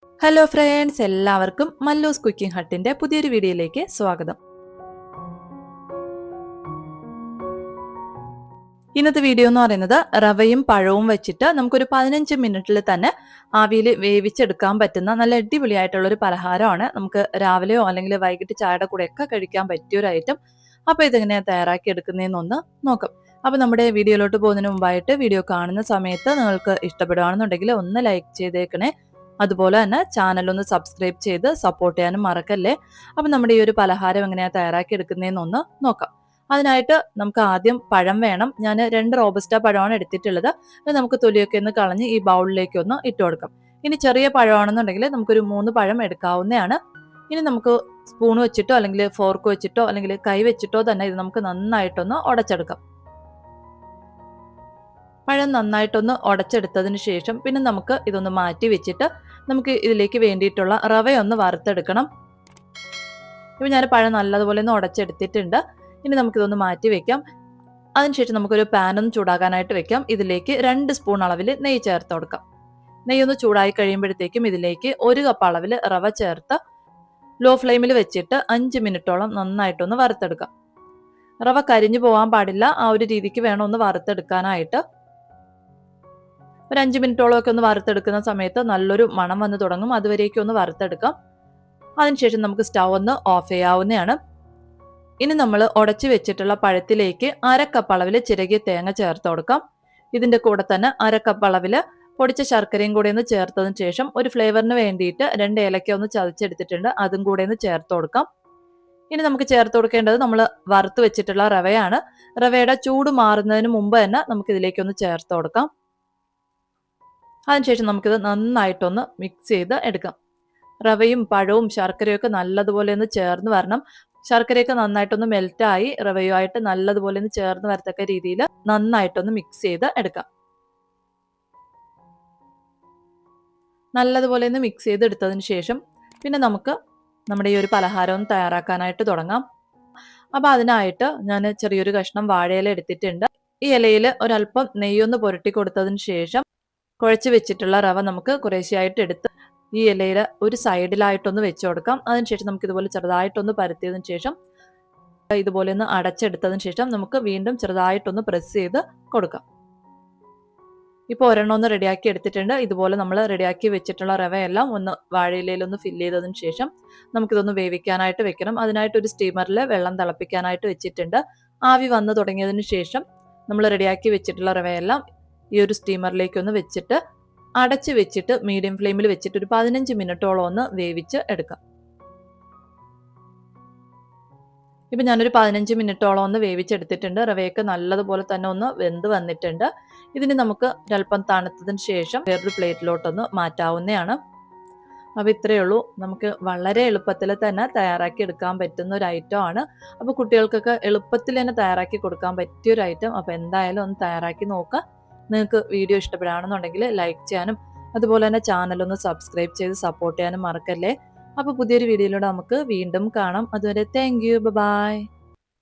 Hello friends, എല്ലാവർക്കും Mallus cooking ഹട്ടിന്റെ പുതിയൊരു വീഡിയോയിലേക്ക് സ്വാഗതം. ഇന്നത്തെ വീഡിയോ എന്ന് പറയുന്നത് റവയും പഴവും വെച്ചിട്ട് നമുക്കൊരു 15 മിനിറ്റിൽ തന്നെ ആവിയിൽ വേവിച്ചെടുക്കാൻ പറ്റുന്ന നല്ല അടിപൊളിയായിട്ടുള്ള ഒരു പലഹാരമാണ്. നമുക്ക് രാവിലെയോ അല്ലെങ്കിൽ വൈകിട്ട് ചായയുടെ കൂടെയൊക്കെ കഴിക്കാൻ പറ്റിയ ഒരു ഐറ്റം. അപ്പോൾ ഇതെങ്ങനെയാണ് തയ്യാറാക്കി എടുക്കുന്നതെന്നൊന്ന് നോക്കാം. അപ്പോൾ നമ്മുടെ വീഡിയോയിലോട്ട് പോകുന്നതിന് മുമ്പായിട്ട് വീഡിയോ കാണുന്ന സമയത്ത് നിങ്ങൾക്ക് ഇഷ്ടപ്പെടുകയാണെന്നുണ്ടെങ്കിൽ ഒന്ന് ലൈക്ക് ചെയ്തേക്കണേ. അതുപോലെ തന്നെ ചാനലൊന്ന് സബ്സ്ക്രൈബ് ചെയ്ത് സപ്പോർട്ട് ചെയ്യാനും മറക്കല്ലേ. അപ്പം നമ്മുടെ ഈ ഒരു പലഹാരം എങ്ങനെയാണ് തയ്യാറാക്കി എടുക്കുന്നതെന്നൊന്ന് നോക്കാം. അതിനായിട്ട് നമുക്ക് ആദ്യം പഴം വേണം. ഞാൻ 2 റോബസ്റ്റ പഴമാണ് എടുത്തിട്ടുള്ളത്. അത് നമുക്ക് തൊലിയൊക്കെ ഒന്ന് കളഞ്ഞ് ഈ ബൗളിലേക്ക് ഒന്ന് ഇട്ട് കൊടുക്കാം. ഇനി ചെറിയ പഴമാണെന്നുണ്ടെങ്കിൽ നമുക്കൊരു 3 പഴം എടുക്കാവുന്നതാണ്. ഇനി നമുക്ക് സ്പൂൺ വെച്ചിട്ടോ അല്ലെങ്കിൽ ഫോർക്ക് വെച്ചിട്ടോ അല്ലെങ്കിൽ കൈ വെച്ചിട്ടോ തന്നെ ഇത് നമുക്ക് നന്നായിട്ടൊന്ന് ഉടച്ചെടുക്കാം. പഴം നന്നായിട്ടൊന്ന് ഉടച്ചെടുത്തതിന് ശേഷം പിന്നെ നമുക്ക് ഇതൊന്ന് മാറ്റി വെച്ചിട്ട് നമുക്ക് ഇതിലേക്ക് വേണ്ടിയിട്ടുള്ള റവയൊന്ന് വറുത്തെടുക്കണം. ഇപ്പം ഞാൻ പഴം നല്ലതുപോലെ ഒന്ന് ഉടച്ചെടുത്തിട്ടുണ്ട്. ഇനി നമുക്കിതൊന്ന് മാറ്റി വെക്കാം. അതിനുശേഷം നമുക്കൊരു പാനൊന്ന് ചൂടാകാനായിട്ട് വെക്കാം. ഇതിലേക്ക് 2 സ്പൂൺ അളവിൽ നെയ്യ് ചേർത്ത് കൊടുക്കാം. നെയ്യൊന്ന് ചൂടായി കഴിയുമ്പോഴത്തേക്കും ഇതിലേക്ക് 1 കപ്പ് അളവിൽ റവ ചേർത്ത് ലോ ഫ്ലെയിമിൽ വെച്ചിട്ട് 5 മിനിറ്റോളം നന്നായിട്ടൊന്ന് വറുത്തെടുക്കാം. റവ കരിഞ്ഞു പോകാൻ പാടില്ല, ആ ഒരു രീതിക്ക് വേണം ഒന്ന് വറുത്തെടുക്കാനായിട്ട്. ഒരു 5 മിനിറ്റോളം ഒക്കെ ഒന്ന് വറുത്തെടുക്കുന്ന സമയത്ത് നല്ലൊരു മണം വന്ന് തുടങ്ങും. അതുവരേക്കും ഒന്ന് വറുത്തെടുക്കാം. അതിനുശേഷം നമുക്ക് സ്റ്റൗ ഒന്ന് ഓഫ് ചെയ്യാവുന്നതാണ്. ഇനി നമ്മൾ ഉടച്ചു വെച്ചിട്ടുള്ള പഴത്തിലേക്ക് 1/2 കപ്പ് അളവിൽ ചിരകിയ തേങ്ങ ചേർത്ത് കൊടുക്കാം. ഇതിന്റെ കൂടെ തന്നെ 1/2 കപ്പ് അളവിൽ പൊടിച്ച ശർക്കരയും കൂടെ ഒന്ന് ചേർത്തതിന് ശേഷം ഒരു ഫ്ലേവറിന് വേണ്ടിയിട്ട് 2 ഏലക്ക ഒന്ന് ചതച്ചെടുത്തിട്ടുണ്ട്, അതും കൂടെ ഒന്ന് ചേർത്ത് കൊടുക്കാം. ഇനി നമുക്ക് ചേർത്ത് കൊടുക്കേണ്ടത് നമ്മൾ വറുത്ത് വെച്ചിട്ടുള്ള റവയാണ്. റവയുടെ ചൂട് മാറുന്നതിന് മുമ്പ് തന്നെ നമുക്ക് ഇതിലേക്കൊന്ന് ചേർത്ത് കൊടുക്കാം. അതിനുശേഷം നമുക്കിത് നന്നായിട്ടൊന്ന് മിക്സ് ചെയ്ത് എടുക്കാം. റവയും പഴവും ശർക്കരയൊക്കെ നല്ലതുപോലെ ഒന്ന് ചേർന്ന് വരണം. ശർക്കരയൊക്കെ നന്നായിട്ടൊന്ന് മെൽറ്റായി റവയുമായിട്ട് നല്ലതുപോലെ ഒന്ന് ചേർന്ന് വരത്തക്ക രീതിയിൽ നന്നായിട്ടൊന്ന് മിക്സ് ചെയ്ത് എടുക്കാം. നല്ലതുപോലെ ഒന്ന് മിക്സ് ചെയ്ത് എടുത്തതിന് ശേഷം പിന്നെ നമുക്ക് നമ്മുടെ ഈ ഒരു പലഹാരം ഒന്ന് തയ്യാറാക്കാനായിട്ട് തുടങ്ങാം. അപ്പോൾ അതിനായിട്ട് ഞാൻ ചെറിയൊരു കഷ്ണം വാഴയില എടുത്തിട്ടുണ്ട്. ഈ ഇലയിൽ ഒരല്പം നെയ്യൊന്ന് പുരട്ടി കൊടുത്തതിന് ശേഷം കുഴച്ച് വെച്ചിട്ടുള്ള റവ നമുക്ക് കുറേശ്ശെയായിട്ട് എടുത്ത് ഈ ഇലയുടെ ഒരു സൈഡിലായിട്ടൊന്ന് വെച്ച് കൊടുക്കാം. അതിനുശേഷം നമുക്ക് ഇതുപോലെ ചെറുതായിട്ടൊന്ന് പരത്തിയതിന് ശേഷം ഇതുപോലെ ഒന്ന് അടച്ചെടുത്തതിന് ശേഷം നമുക്ക് വീണ്ടും ചെറുതായിട്ടൊന്ന് പ്രസ് ചെയ്ത് കൊടുക്കാം. ഇപ്പോൾ ഒരെണ്ണം ഒന്ന് റെഡിയാക്കി എടുത്തിട്ടുണ്ട്. ഇതുപോലെ നമ്മൾ റെഡിയാക്കി വെച്ചിട്ടുള്ള റവയെല്ലാം ഒന്ന് വാഴയിലയിലൊന്ന് ഫില്ല് ചെയ്തതിന് ശേഷം നമുക്കിതൊന്ന് വേവിക്കാനായിട്ട് വെക്കണം. അതിനായിട്ട് ഒരു സ്റ്റീമറിൽ വെള്ളം തിളപ്പിക്കാനായിട്ട് വെച്ചിട്ടുണ്ട്. ആവി വന്ന് തുടങ്ങിയതിന് ശേഷം നമ്മൾ റെഡിയാക്കി വെച്ചിട്ടുള്ള റവയെല്ലാം ഈ ഒരു സ്റ്റീമറിലേക്ക് ഒന്ന് വെച്ചിട്ട് അടച്ച് വെച്ചിട്ട് മീഡിയം ഫ്ലെയിമിൽ വെച്ചിട്ട് ഒരു 15 മിനിറ്റോളം ഒന്ന് വേവിച്ച് എടുക്കാം. ഇപ്പം ഞാനൊരു 15 മിനിറ്റോളം ഒന്ന് വേവിച്ചെടുത്തിട്ടുണ്ട്. റവയൊക്കെ നല്ലതുപോലെ തന്നെ ഒന്ന് വെന്ത് വന്നിട്ടുണ്ട്. ഇതിന് നമുക്ക് ഒരല്പം തണുത്തതിന് ശേഷം വേറൊരു പ്ലേറ്റിലോട്ടൊന്ന് മാറ്റാവുന്നതാണ്. അപ്പോൾ ഇത്രയേ ഉള്ളൂ. നമുക്ക് വളരെ എളുപ്പത്തിൽ തന്നെ തയ്യാറാക്കി എടുക്കാൻ പറ്റുന്ന ഒരു ഐറ്റം ആണ്. അപ്പോൾ കുട്ടികൾക്കൊക്കെ എളുപ്പത്തിൽ തന്നെ തയ്യാറാക്കി കൊടുക്കാൻ പറ്റിയൊരു ഐറ്റം. അപ്പോൾ എന്തായാലും ഒന്ന് തയ്യാറാക്കി നോക്കുക. നിങ്ങൾക്ക് വീഡിയോ ഇഷ്ടപ്പെടുകയാണെന്നുണ്ടെങ്കിൽ ലൈക്ക് ചെയ്യാനും അതുപോലെ തന്നെ ചാനലൊന്ന് സബ്സ്ക്രൈബ് ചെയ്ത് സപ്പോർട്ട് ചെയ്യാനും മറക്കല്ലേ. അപ്പോൾ പുതിയൊരു വീഡിയോയിലൂടെ നമുക്ക് വീണ്ടും കാണാം. അതുവരെ താങ്ക് യു, ബൈ.